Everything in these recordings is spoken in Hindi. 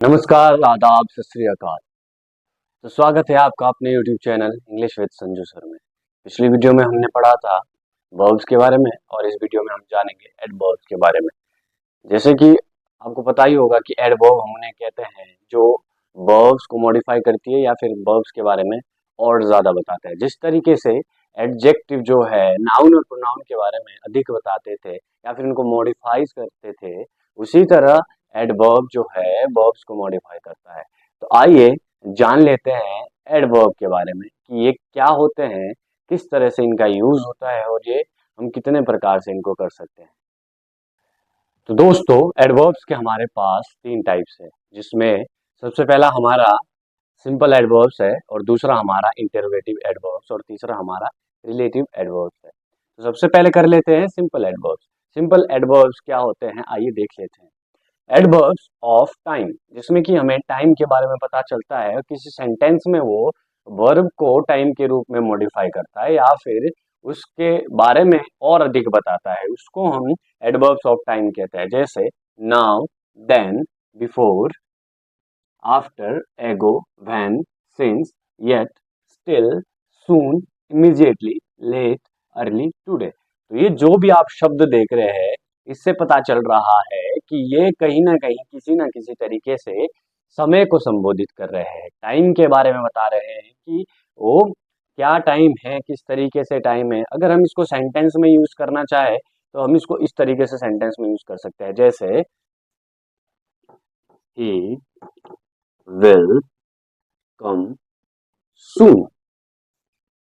नमस्कार, आदाब, सत श्री अकाल। तो स्वागत है आपका अपने YouTube channel English with Sanju sir में। पिछली वीडियो में हमने पढ़ा था वर्ब्स के बारे में और इस वीडियो में हम जानेंगे एडवर्ब्स के बारे में। जैसे कि आपको पता ही होगा कि एडवर्ब हम उन्हें कहते हैं जो वर्ब्स को मॉडिफाई करती है या फिर वर्ब्स के बारे में और ज़्यादा बताते हैं। जिस तरीके से एडजेक्टिव जो है नाउन और प्रोनाउन के बारे में अधिक बताते थे या फिर उनको मॉडिफाइज करते थे, उसी तरह एडवर्ब जो है वर्ब्स को मॉडिफाई करता है। तो आइए जान लेते हैं एडवर्ब के बारे में कि ये क्या होते हैं, किस तरह से इनका यूज होता है और ये हम कितने प्रकार से इनको कर सकते हैं। तो दोस्तों, एडवर्ब्स के हमारे पास तीन टाइप्स है, जिसमें सबसे पहला हमारा सिंपल एडवर्ब्स है और दूसरा हमारा इंटरोगेटिव एडवर्ब्स और तीसरा हमारा रिलेटिव एडवर्ब्स है। तो सबसे पहले कर लेते हैं सिंपल एडवर्ब्स। सिंपल एडवर्ब्स क्या होते हैं, आइए देख लेते हैं। एडवर्ब्स ऑफ टाइम, जिसमें कि हमें टाइम के बारे में पता चलता है और किसी सेंटेंस में वो वर्ब को टाइम के रूप में मॉडिफाई करता है या फिर उसके बारे में और अधिक बताता है, उसको हम एडवर्ब्स ऑफ टाइम कहते हैं। जैसे now, then, before, after, ago, when, since, yet, still, soon, immediately, late, early, today. तो ये जो भी आप शब्द देख रहे हैं, इससे पता चल रहा है कि ये कहीं ना किसी तरीके से समय को संबोधित कर रहे हैं, टाइम के बारे में बता रहे हैं कि वो क्या टाइम है, किस तरीके से टाइम है। अगर हम इसको सेंटेंस में यूज करना चाहे तो हम इसको इस तरीके से सेंटेंस में यूज कर सकते हैं। जैसे ही विल कम सून,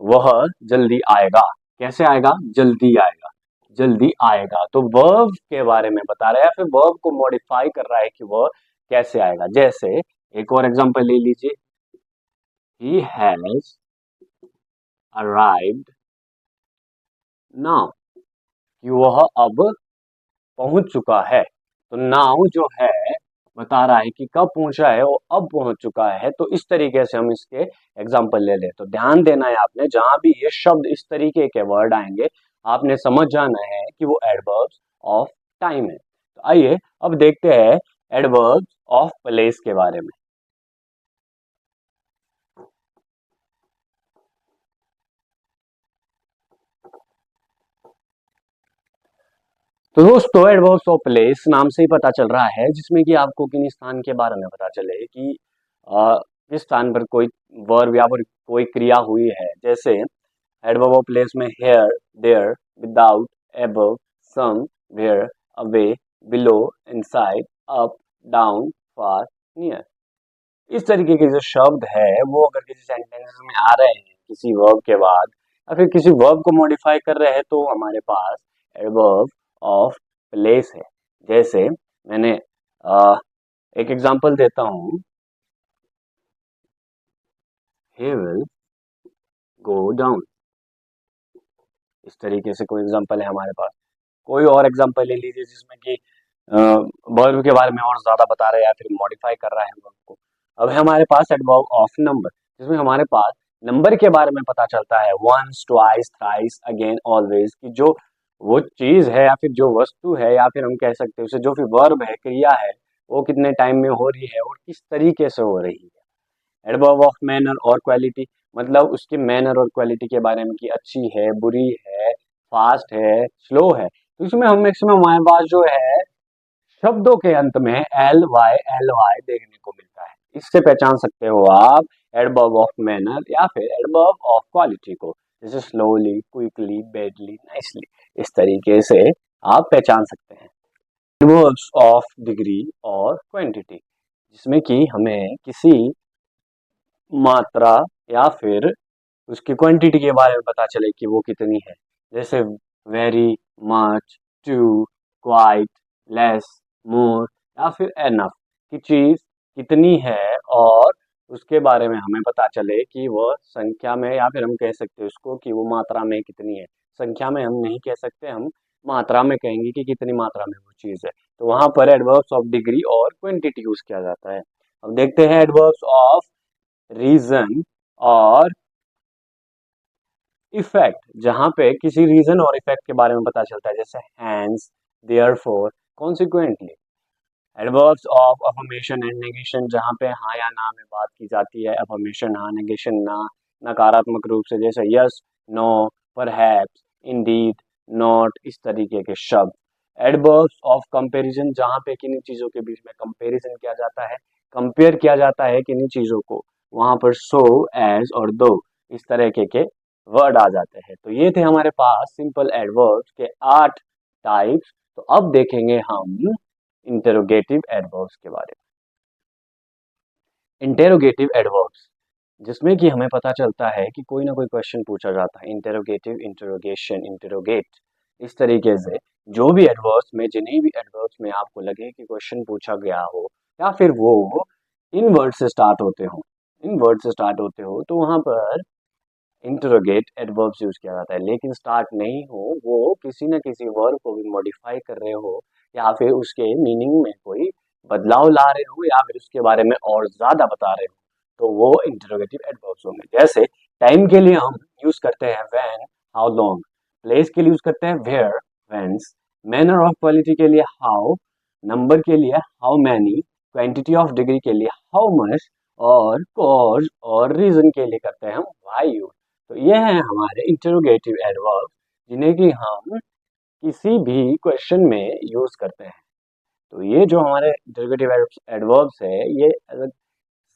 वह जल्दी आएगा। कैसे आएगा? जल्दी आएगा, जल्दी आएगा। तो वर्ब के बारे में बता रहा है या फिर वर्ब को मॉडिफाई कर रहा है कि वह कैसे आएगा। जैसे एक और एग्जांपल ले लीजिए, ही हैज अराइव्ड नाउ, कि वह अब पहुंच चुका है। तो नाउ जो है बता रहा है कि कब पहुंचा है, वो अब पहुंच चुका है। तो इस तरीके से हम इसके एग्जाम्पल ले ले। तो ध्यान देना है आपने, जहां भी ये शब्द इस तरीके के वर्ड आएंगे आपने समझ जाना है कि वो एडवर्ब्स ऑफ टाइम है। तो आइए अब देखते हैं एडवर्ब्स ऑफ प्लेस के बारे में। तो दोस्तों, एडवर्ब्स ऑफ प्लेस नाम से ही पता चल रहा है, जिसमें कि आपको किन स्थान के बारे में पता चले कि किस स्थान पर कोई वर्ब या फिर कोई क्रिया हुई है। जैसे एडवर्ब ऑफ प्लेस में here, there, without, above, somewhere, away, below, inside, up, down, far, near. इस तरीके के जो शब्द है वो अगर किसी सेंटेंस में आ रहे हैं किसी वर्ब के बाद या फिर किसी वर्ब को मॉडिफाई कर रहे हैं तो हमारे पास एडवर्ब ऑफ प्लेस है। जैसे मैंने एक एग्जांपल देता हूँ, ही विल गो डाउन। इस तरीके से कोई एग्जांपल है हमारे पास। कोई और एग्जांपल ले लीजिए जिसमें कि वर्ब के बारे में और ज्यादा बता रहा है या फिर मॉडिफाई कर रहा है वर्ब को। अब है हमारे पास एडवर्ब ऑफ नंबर, जिसमें हमारे पास नंबर के बारे में पता चलता है। Once, twice, thrice, again, always, की जो वो चीज है या फिर जो वस्तु है या फिर हम कह सकते हैं उसे जो फिर वर्ब है, क्रिया है, वो कितने टाइम में हो रही है और किस तरीके से हो रही है। एडवर्ब ऑफ मैनर और क्वालिटी, मतलब उसके मैनर और क्वालिटी के बारे में कि अच्छी है, बुरी है, फास्ट है, स्लो है। तो इसमें हम मैक्सिमम हमारे पास जो है शब्दों के अंत में एल वाई देखने को मिलता है। इससे पहचान सकते हो आप एडवर्ब ऑफ मैनर या फिर एडवर्ब ऑफ क्वालिटी को। जैसे स्लोली, क्विकली, बेडली, नाइसली, इस तरीके से आप पहचान सकते हैं। एडवर्ब्स ऑफ डिग्री और क्वांटिटी, जिसमें कि हमें किसी मात्रा या फिर उसकी क्वांटिटी के बारे में पता चले कि वो कितनी है। जैसे very, much, too, quite, less, more या फिर एनफ, की चीज कितनी है और उसके बारे में हमें पता चले कि वो संख्या में या फिर हम कह सकते हैं उसको कि वो मात्रा में कितनी है। संख्या में हम नहीं कह सकते, हम मात्रा में कहेंगे कि कितनी मात्रा में वो चीज है। तो वहां पर एडवर्ब्स ऑफ डिग्री और क्वांटिटी यूज किया जाता है। अब देखते हैं एडवर्ब्स ऑफ रीजन और इफेक्ट, जहां पे किसी रीजन और इफेक्ट के बारे में पता चलता है। जैसे hence, therefore, consequently. Adverbs of affirmation and negation, जहाँ पे हाँ या ना में बात की जाती है। अफर्मेशन हाँ, नेगेशन ना, नकारात्मक रूप से, जैसे yes, no, perhaps, indeed, not, इस तरीके के शब्द। एडवर्ब्स ऑफ कंपैरिजन, जहाँ पे किन्हीं चीजों के बीच में कंपैरिजन किया जाता है, कंपेयर किया जाता है किन्हीं चीजों को, वहां पर सो, एज और दो, इस तरह के वर्ड आ जाते हैं। तो ये थे हमारे पास सिंपल एडवर्ब्स के 8 टाइप्स। तो अब देखेंगे हम इंटेरोगेटिव एडवर्ब्स के बारे में। इंटेरोगेटिव एडवर्ब्स, जिसमें कि हमें पता चलता है कि कोई ना कोई क्वेश्चन पूछा जाता है। इंटेरोगेटिव, इंटेरोगेशन, इंटेरोगेट, इस तरीके से जो भी एडवर्ब्स में, जिन्हीं भी एडवर्ब्स में आपको लगे कि क्वेश्चन पूछा गया हो, या फिर वो इन वर्ड से स्टार्ट होते हो, इन वर्ड से स्टार्ट होते हो, तो वहां पर इंटरोगेट एडवर्ब्स यूज किया जाता है। लेकिन स्टार्ट नहीं हो, वो किसी न किसी वर्ब को भी मॉडिफाई कर रहे हो, या फिर उसके मीनिंग में कोई बदलाव ला रहे हो, या फिर उसके बारे में और ज्यादा बता रहे हो, तो वो इंटरोगेटिव एडवर्ब्स होंगे। जैसे टाइम के लिए हम यूज करते हैं व्हेन, हाउ लॉन्ग। प्लेस के लिए यूज करते हैं वेयर, व्हेंस। मैनर ऑफ क्वालिटी के लिए हाउ। नंबर के लिए how many. Quantity of degree के लिए हाउ मच। और कॉज और रीजन के लिए करते हैं हम व्हाई यूज। तो ये है हमारे इंटरोगेटिव एडवर्ब, जिन्हें कि हम किसी भी क्वेश्चन में यूज करते हैं। तो ये जो हमारे इंटरोगेटिव एडवर्ब्स है, ये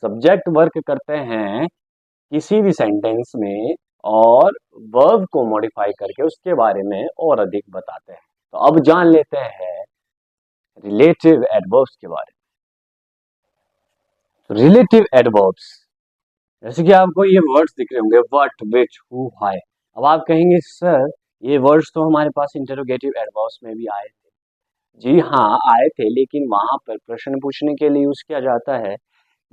सब्जेक्ट वर्क करते हैं किसी भी सेंटेंस में, और वर्ब को मॉडिफाई करके उसके बारे में और अधिक बताते हैं। तो अब जान लेते हैं रिलेटिव एडवर्ब्स के बारे में। रिलेटिव एडवर्ब्स, जैसे कि आपको ये वर्ड्स दिख रहे होंगे, व्हाट, विच, हु, व्हाई। अब आप कहेंगे सर, ये वर्ड्स तो हमारे पास इंटरोगेटिव एडवर्ब्स में भी आए थे। जी हाँ, आए थे, लेकिन वहां पर प्रश्न पूछने के लिए यूज किया जाता है,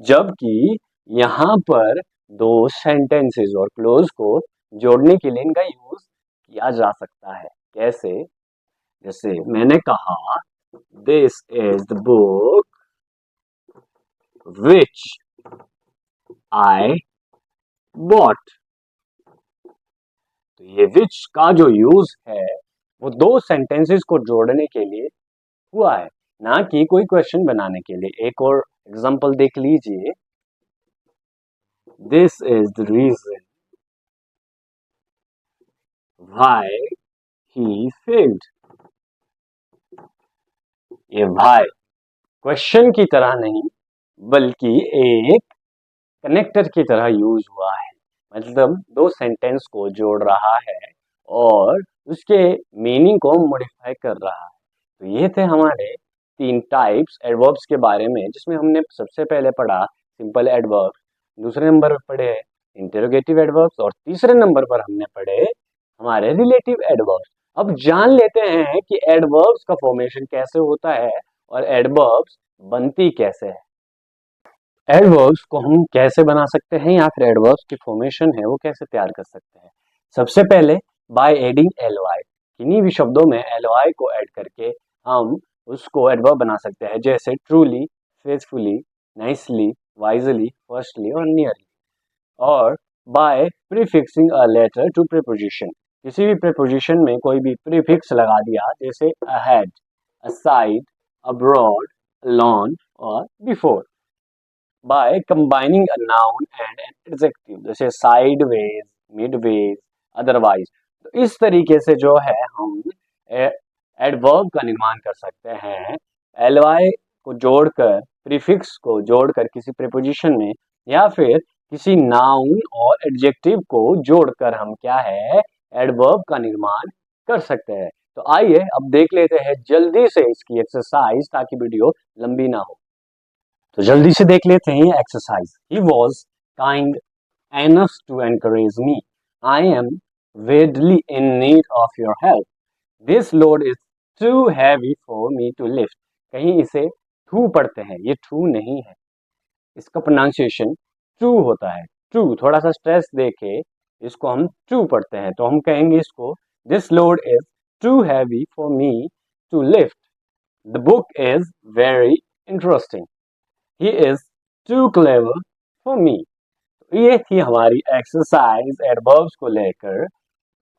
जबकि यहाँ पर दो सेंटेंसेस और क्लोज को जोड़ने के लिए इनका यूज किया जा सकता है। कैसे? जैसे मैंने कहा, this is the book which I bought. तो ये विच का जो यूज है, वो दो सेंटेंसेस को जोड़ने के लिए हुआ है, ना कि कोई क्वेश्चन बनाने के लिए। एक और एग्जांपल देख लीजिए, this is the reason why he failed. ये व्हाई क्वेश्चन की तरह नहीं, बल्कि एक कनेक्टर की तरह यूज हुआ है, मतलब दो सेंटेंस को जोड़ रहा है और उसके मीनिंग को मॉडिफाई कर रहा है। तो ये थे हमारे 3 टाइप्स एडवर्ब्स के बारे में, जिसमें हमने सबसे पहले पढ़ा सिंपल एडवर्ब्स, दूसरे नंबर पर पढ़े इंटरोगेटिव एडवर्ब्स, और तीसरे नंबर पर हमने पढ़े हमारे रिलेटिव एडवर्ब्स। अब जान लेते हैं कि एडवर्ब्स का फॉर्मेशन कैसे होता है और एडवर्ब्स बनती कैसे है। एडवर्ब्स को हम कैसे बना सकते हैं, या फिर एडवर्ब्स की फॉर्मेशन है वो कैसे तैयार कर सकते हैं। सबसे पहले बाय एडिंग एल वाई, किन्हीं भी शब्दों में एल वाई को ऐड करके हम उसको एडवर्ब बना सकते हैं, जैसे truly, faithfully, nicely, wisely, firstly और नियरली। और by prefixing a letter to preposition, किसी भी प्रीपोजिशन में कोई भी प्रीफिक्स लगा दिया, जैसे अहेड, असाइड, अब्रॉड, लॉन और before. by combining a noun and an adjective, जैसे sideways, midways, otherwise। तो इस तरीके से जो है हम एडवर्ब का निर्माण कर सकते हैं, ly को जोड़कर, प्रीफिक्स को जोड़कर किसी प्रीपोजिशन में, या फिर किसी नाउन और एडजेक्टिव को जोड़कर हम क्या है, एडवर्ब का निर्माण कर सकते हैं। तो आइए अब देख लेते हैं जल्दी से इसकी एक्सरसाइज, ताकि वीडियो लंबी ना हो। तो जल्दी से देख लेते हैं exercise. He was kind enough to encourage me. I am badly in need of your help. This load is too heavy for me to lift. कहीं इसे टू पढ़ते हैं, ये टू नहीं है, इसका प्रोनाउंसिएशन टू होता है। टू, थोड़ा सा स्ट्रेस देके इसको हम टू पढ़ते हैं, तो हम कहेंगे इसको, this load is too heavy for me to lift. The book is very interesting. He is too clever for me। ये थी हमारी एक्सरसाइज एडवर्ब्स को लेकर,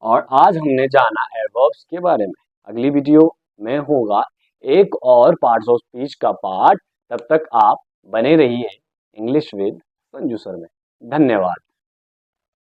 और आज हमने जाना एडवर्ब्स के बारे में। अगली वीडियो में होगा एक और पार्ट्स ऑफ स्पीच का पार्ट। तब तक आप बने रहिए इंग्लिश विद संजू सर में। धन्यवाद।